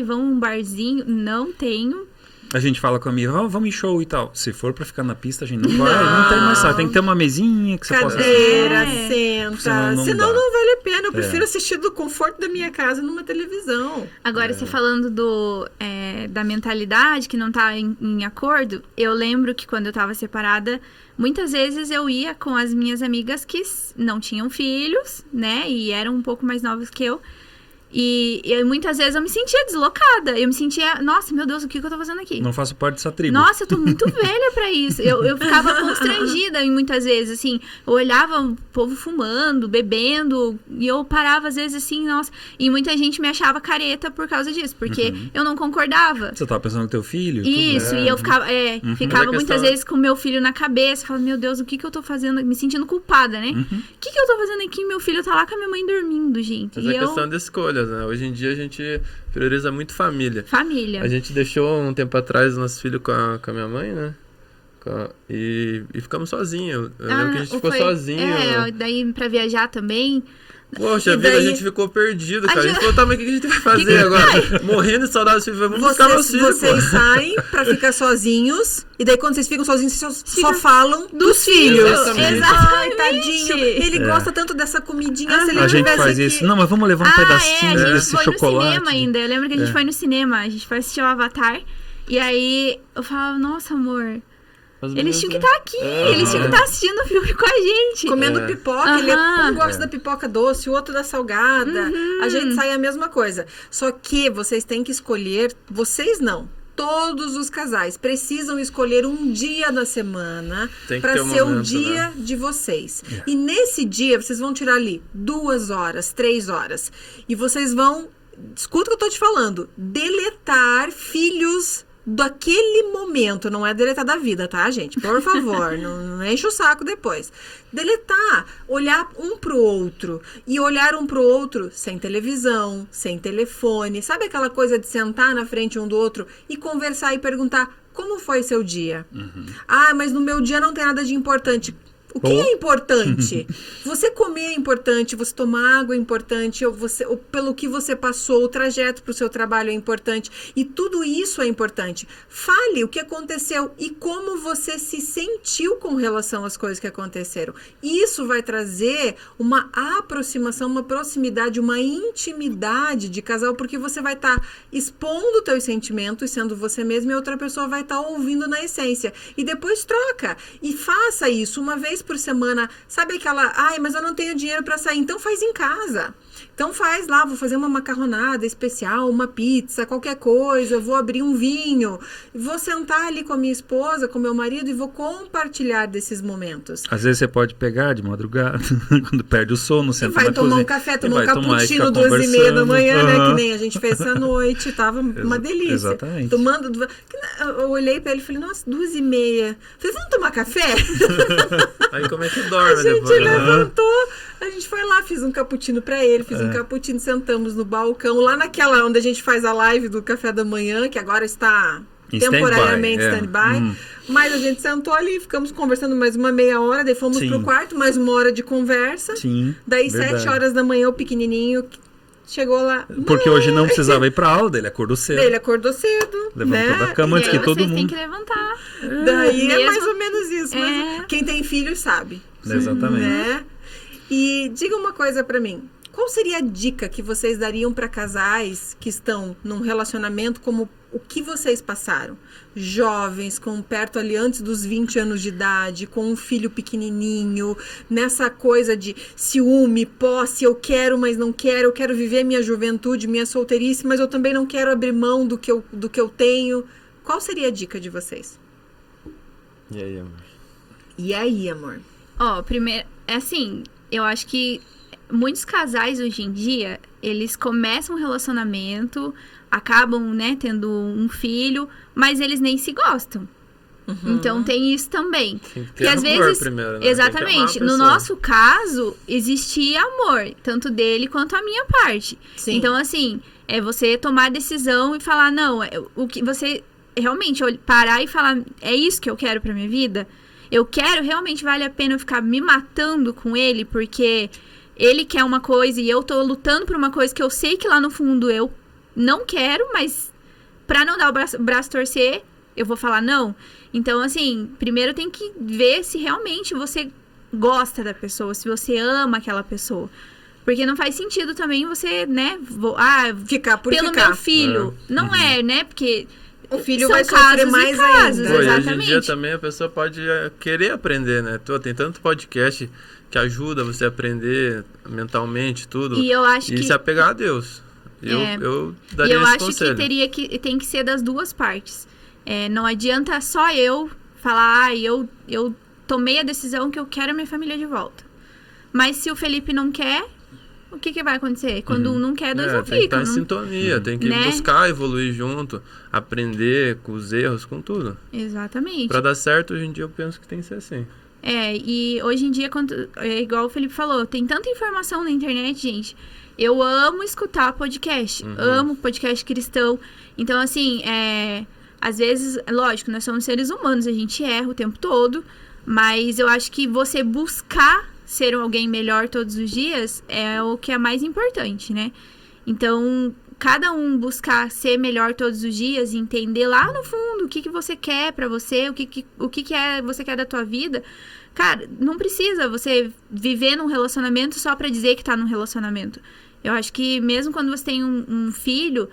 vamos um barzinho, não tenho. A gente fala com a amiga, vamos em show e tal. Se for pra ficar na pista, a gente não vai, não tem mais sabe. Tem que ter uma mesinha que você possa assistir. Cadeira, senta. Senão dá. não vale a pena. Eu prefiro assistir do conforto da minha casa numa televisão. Agora, você falando da mentalidade que não tá em acordo, eu lembro que quando eu tava separada, muitas vezes eu ia com as minhas amigas que não tinham filhos, né? E eram um pouco mais novas que eu. E muitas vezes eu me sentia deslocada. Eu me sentia, nossa, meu Deus, o que eu tô fazendo aqui? Não faço parte dessa tribo. Nossa, eu tô muito velha pra isso. Eu ficava constrangida muitas vezes, assim. Eu olhava o povo fumando, bebendo, e eu parava às vezes assim, nossa. E muita gente me achava careta por causa disso, porque eu não concordava. Você tava pensando no teu filho? Isso, e eu ficava muitas vezes com o meu filho na cabeça, falando, meu Deus, o que eu tô fazendo? Me sentindo culpada, né? O que eu tô fazendo aqui? Meu filho tá lá com a minha mãe dormindo, gente. Mas é questão de escolhas, né? Hoje em dia a gente prioriza muito família. Família. A gente deixou um tempo atrás o nosso filho com a minha mãe, né? E ficamos sozinhos. Eu lembro que a gente ficou sozinho. Daí pra viajar também. Poxa, a gente ficou perdido, cara. A gente falou, tá, mas o que a gente vai fazer agora? Morrendo de saudade, vamos buscar meus filhos. Vocês saem pra ficar sozinhos, e daí quando vocês ficam sozinhos, vocês só falam dos filhos. Exatamente. Ai, tadinho. Ele gosta tanto dessa comidinha, se ele A gente tivesse faz aqui... isso. Não, mas vamos levar um pedacinho a gente desse foi chocolate. no cinema ainda. Eu lembro que a gente foi no cinema. A gente foi assistir o Avatar. E aí eu falava, nossa, amor... Eles tinham que estar aqui, eles tinham que estar assistindo o filme com a gente. Comendo pipoca, um gosta da pipoca doce, o outro da salgada. A gente sai a mesma coisa. Só que vocês têm que escolher, vocês não. Todos os casais precisam escolher um dia da semana para ser o dia de vocês. E nesse dia, vocês vão tirar ali 2 horas, 3 horas. E vocês vão, escuta o que eu tô te falando, deletar filhos daquele momento, não é deletar da vida, tá, gente? Por favor, não enche o saco depois. Deletar, olhar um pro outro e olhar um pro outro sem televisão, sem telefone, sabe aquela coisa de sentar na frente um do outro e conversar e perguntar como foi seu dia? Mas no meu dia não tem nada de importante. O que é importante? Você comer é importante, você tomar água é importante, ou pelo que você passou, o trajeto para o seu trabalho é importante. E tudo isso é importante. Fale o que aconteceu e como você se sentiu com relação às coisas que aconteceram. Isso vai trazer uma aproximação, uma proximidade, uma intimidade de casal, porque você vai estar expondo os teus sentimentos, sendo você mesmo, e a outra pessoa vai estar ouvindo na essência. E depois troca. E faça isso uma vez por semana, sabe aquela, mas eu não tenho dinheiro para sair, então faz em casa. Então faz lá, vou fazer uma macarronada especial, uma pizza, qualquer coisa, vou abrir um vinho, vou sentar ali com a minha esposa, com meu marido e vou compartilhar desses momentos. Às vezes você pode pegar de madrugada, quando perde o sono, senta vai na tomar cozinha, um café, tomar um tomar cappuccino 2h30 da manhã, né, que nem a gente fez essa noite, tava uma delícia. Exatamente. Tomando, eu olhei pra ele e falei, nossa, 2h30. Falei, vamos tomar café? Aí como é que dorme a gente depois? levantou, a gente foi lá, fiz um cappuccino pra ele, fiz um cappuccino, sentamos no balcão, lá naquela onde a gente faz a live do café da manhã, que agora está temporariamente stand-by. Mas a gente sentou ali, ficamos conversando mais uma meia hora, daí fomos pro quarto, mais 1 hora de conversa. Sim, daí verdade. 7 horas da manhã, o pequenininho chegou lá. Porque hoje não precisava ir pra aula, ele acordou cedo. Ele acordou cedo, levantou da cama antes que todo mundo. Vocês têm que levantar. Daí é mais ou menos isso. Mas quem tem filhos sabe. Exatamente. Né? E diga uma coisa pra mim. Qual seria a dica que vocês dariam para casais que estão num relacionamento como o que vocês passaram? Jovens, perto ali antes dos 20 anos de idade, com um filho pequenininho, nessa coisa de ciúme, posse, eu quero, mas não quero, eu quero viver minha juventude, minha solteirice, mas eu também não quero abrir mão do que eu tenho. Qual seria a dica de vocês? E aí, amor? Primeiro, assim, eu acho que muitos casais hoje em dia, eles começam um relacionamento, acabam, né, tendo um filho, mas eles nem se gostam. Então tem isso também. Tem que Porque ter às amor vezes, primeiro, né? exatamente, no nosso caso, existia amor, tanto dele quanto a minha parte. Sim. Então, assim, é você tomar a decisão e falar, não, o que você realmente parar e falar, é isso que eu quero pra minha vida? Eu quero, realmente vale a pena eu ficar me matando com ele, porque ele quer uma coisa e eu tô lutando por uma coisa que eu sei que lá no fundo eu não quero, mas pra não dar o braço torcer, eu vou falar não. Então, assim, primeiro tem que ver se realmente você gosta da pessoa, se você ama aquela pessoa. Porque não faz sentido também você, né, ficar por pelo ficar. meu filho. Não é, né? Porque o filho são vai sofrer casos mais e casos, ainda. Pô, e hoje em exatamente. dia também a pessoa pode querer aprender, né? Tem tanto podcast que ajuda você a aprender mentalmente, tudo. E eu acho e que se apegar a Deus. Eu daria e eu esse acho conselho. que tem que ser das duas partes. Não adianta só eu falar, eu tomei a decisão que eu quero a minha família de volta. Mas se o Felipe não quer, o que vai acontecer? Quando um não quer, dois não tem que estar ficam. em sintonia, tem que Né? buscar evoluir junto, aprender com os erros, com tudo. Exatamente. Pra dar certo, hoje em dia eu penso que tem que ser assim. E hoje em dia, igual o Felipe falou, tem tanta informação na internet, gente. Eu amo escutar podcast, amo podcast cristão. Então, assim, às vezes, lógico, nós somos seres humanos, a gente erra o tempo todo, mas eu acho que você buscar ser alguém melhor todos os dias é o que é mais importante, né? Então, cada um buscar ser melhor todos os dias, entender lá no fundo o que você quer pra você, o que você quer da tua vida. Cara, não precisa você viver num relacionamento só pra dizer que tá num relacionamento. Eu acho que mesmo quando você tem um filho,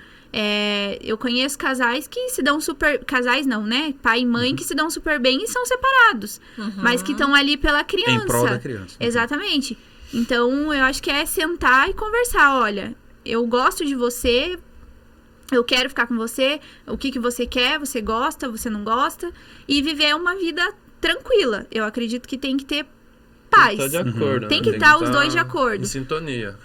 eu conheço casais que se dão super... Casais não, né? Pai e mãe que se dão super bem e são separados. Mas que estão ali pela criança. Em prol da criança. Exatamente. Então, eu acho que é sentar e conversar. Olha, eu gosto de você, eu quero ficar com você, o que você quer, você gosta, você não gosta. E viver uma vida tranquila. Eu acredito que tem que ter paz. Tem que estar de acordo. Tem né? que estar os dois de acordo. Em sintonia.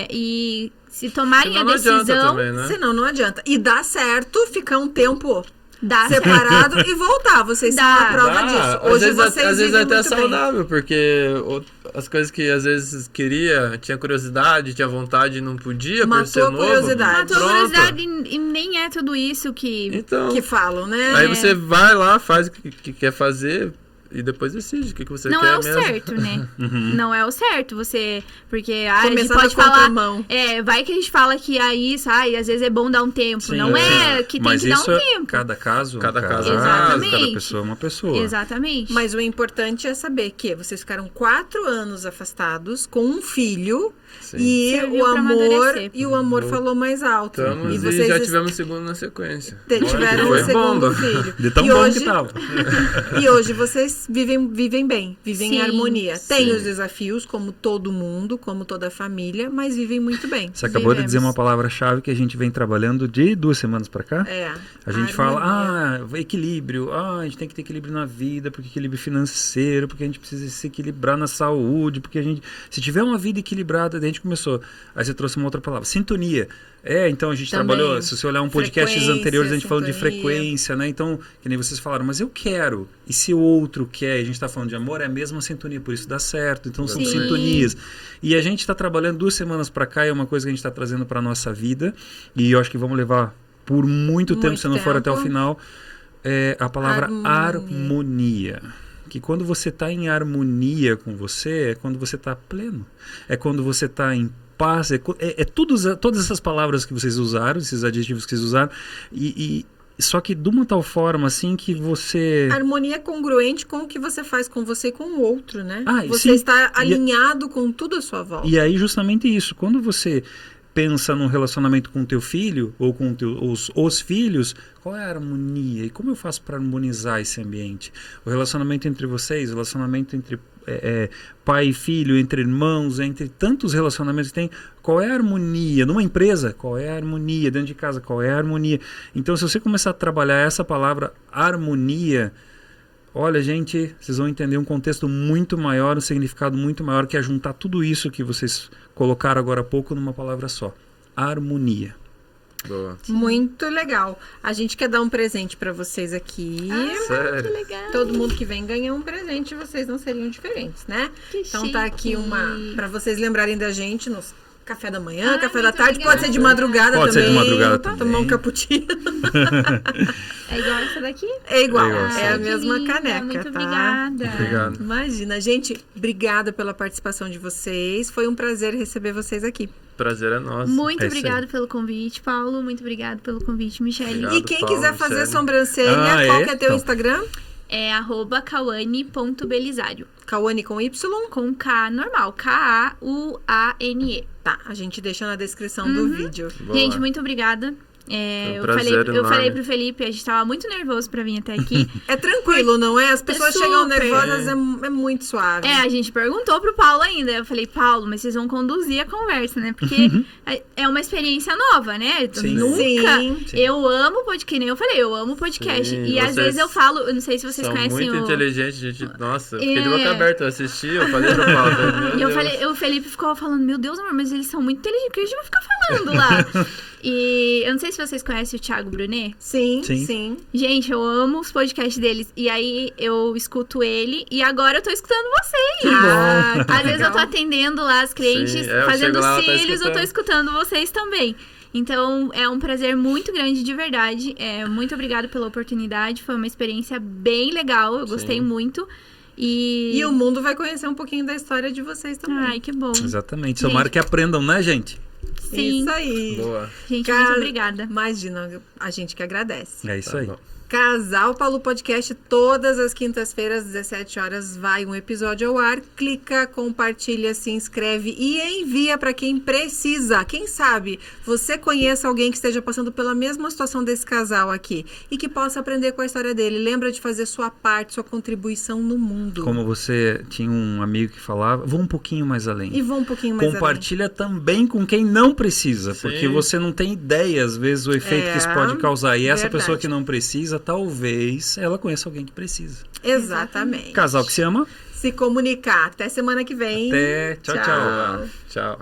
E se tomarem Senão a não adianta decisão, também, né? Senão não adianta. E dá certo ficar um tempo dá certo. separado e voltar. Vocês são a prova disso. Hoje vocês às vezes vivem até muito bem. saudável, porque as coisas que às vezes queria, tinha curiosidade, tinha vontade e não podia por Matou ser a novo. curiosidade. A tua Pronto. curiosidade e nem é tudo isso que... Então, Que falam, né? aí você vai lá, faz o que quer fazer e depois decide o que você Não quer é o mesmo. certo, né? Não é o certo, você... Porque a gente Começar pode na falar... contramão. Vai que a gente fala que isso, às vezes é bom dar um tempo. Sim, não é que tem mas que dar isso um tempo. Cada caso, Cada caso é um caso. cada pessoa é uma pessoa. Exatamente. Mas o importante é saber que vocês ficaram 4 anos afastados com um filho. Sim. E Serviu o pra amor amadurecer. falou mais alto. Estamos E e vocês já tivemos segundo na sequência. tiveram Foi o segundo bomba. filho. De tão E bom hoje, que tava. E hoje vocês vivem bem, vivem Sim, em harmonia. Tem sim. os desafios, como todo mundo, como toda a família, mas vivem muito bem. Você acabou de dizer uma Vivemos. palavra-chave que a gente vem trabalhando de 2 semanas pra cá. A gente fala, equilíbrio, a gente tem que ter equilíbrio na vida, porque equilíbrio financeiro, porque a gente precisa se equilibrar na saúde, porque a gente, se tiver uma vida equilibrada, daí a gente começou, aí você trouxe uma outra palavra, sintonia. Então a gente Também. trabalhou, se você olhar um podcast Frequência, anteriores, a gente falou de sintonia. frequência, né? Então, que nem vocês falaram, mas eu quero, e se o outro quer, e a gente tá falando de amor, é a mesma sintonia, por isso dá certo, então são Sim. sintonias. E a gente tá trabalhando 2 semanas pra cá, é uma coisa que a gente tá trazendo pra nossa vida, e eu acho que vamos levar por muito tempo, se não for até o tempo. final, a palavra Harmonia. harmonia. Que quando você está em harmonia com você, é quando você está pleno. É quando você está em paz. Todas essas palavras que vocês usaram, esses adjetivos que vocês usaram. E Só que de uma tal forma, assim, que você... Harmonia é congruente com o que você faz com você e com o outro, né? Ah, você sim. está alinhado com tudo à sua volta. E aí, justamente isso. Quando você pensa num relacionamento com o teu filho, ou com os filhos, qual é a harmonia? E como eu faço para harmonizar esse ambiente? O relacionamento entre vocês, o relacionamento entre pai e filho, entre irmãos, entre tantos relacionamentos que tem, qual é a harmonia? Numa empresa, qual é a harmonia? Dentro de casa, qual é a harmonia? Então, se você começar a trabalhar essa palavra harmonia, olha, gente, vocês vão entender um contexto muito maior, um significado muito maior, que é juntar tudo isso que vocês colocaram agora há pouco numa palavra só. Harmonia. Boa. Muito legal. A gente quer dar um presente pra vocês aqui. Que Sério? legal. Todo mundo que vem ganha um presente, vocês não seriam diferentes, né? Que Então tá aqui chique. pra vocês lembrarem da gente nos café da manhã, Ai, café da muito tarde, obrigada. pode ser de madrugada Pode também. ser de madrugada Tomar também. um cappuccino. É igual essa daqui? É igual, É igual, é sim. a Que mesma linda, caneca, muito tá? obrigada. Obrigado. Imagina, gente, obrigada pela participação de vocês. Foi um prazer receber vocês aqui. Prazer é nosso. Muito É isso aí. obrigado pelo convite, Paulo. Muito obrigado pelo convite, Michele. Obrigado. E quem Paulo, quiser fazer Michele. sobrancelha, Ah, qual é? que é teu Então. Instagram? É @kawane.belisário. Cauane com Y? Com K normal. Kauane. Tá, a gente deixa na descrição do vídeo. Boa. Gente, muito obrigada. Foi um Eu prazer falei enorme. pro Felipe, a gente tava muito nervoso pra vir até aqui. É tranquilo, não é? As pessoas super. chegam nervosas, é muito suave. A gente perguntou pro Paulo ainda. Eu falei, Paulo, mas vocês vão conduzir a conversa, né? Porque é uma experiência nova, né? Sim. Nunca. Sim. Eu amo podcast, que nem eu falei, eu amo podcast. Sim, e às vocês vezes eu falo, eu não sei se vocês São conhecem muito o. inteligentes, gente. Nossa, eu fiquei de É. boca aberta. Eu assisti, eu falei pro Paulo. meu E eu Deus. falei, o Felipe ficou falando, meu Deus, amor, mas eles são muito inteligentes, o que a gente vai ficar falando lá? E eu não sei se vocês conhecem o Thiago Brunet. Sim, Sim. sim. Gente, eu amo os podcasts deles. E aí eu escuto ele e agora eu tô escutando vocês. Que bom. que Às vezes eu tô legal. atendendo lá as clientes, Sim, eu fazendo chego lá, ela tá cílios, eu tô escutando vocês também. Então, é um prazer muito grande, de verdade. Muito obrigada pela oportunidade. Foi uma experiência bem legal. Eu gostei Sim. muito. E E o mundo vai conhecer um pouquinho da história de vocês também. Ai, que bom. Exatamente. Tomara que aprendam, né, gente? Sim. Isso aí. Boa. Gente, Cara, muito obrigada. Imagina, a gente que agradece. É isso Tá aí. bom. Casal Paulo Podcast, todas as quintas-feiras, 17 horas, vai um episódio ao ar. Clica, compartilha, se inscreve e envia para quem precisa. Quem sabe você conheça alguém que esteja passando pela mesma situação desse casal aqui e que possa aprender com a história dele. Lembra de fazer sua parte, sua contribuição no mundo. Como você tinha um amigo que falava, vou um pouquinho mais além. E vão um pouquinho mais Compartilha também com quem não precisa, Sim. porque você não tem ideia, às vezes, o efeito que isso pode causar. E essa verdade. pessoa que não precisa, talvez ela conheça alguém que precisa. além. Exatamente. Casal que se ama. Se comunicar. Até semana que vem. Até. Tchau, tchau. Boa. Tchau.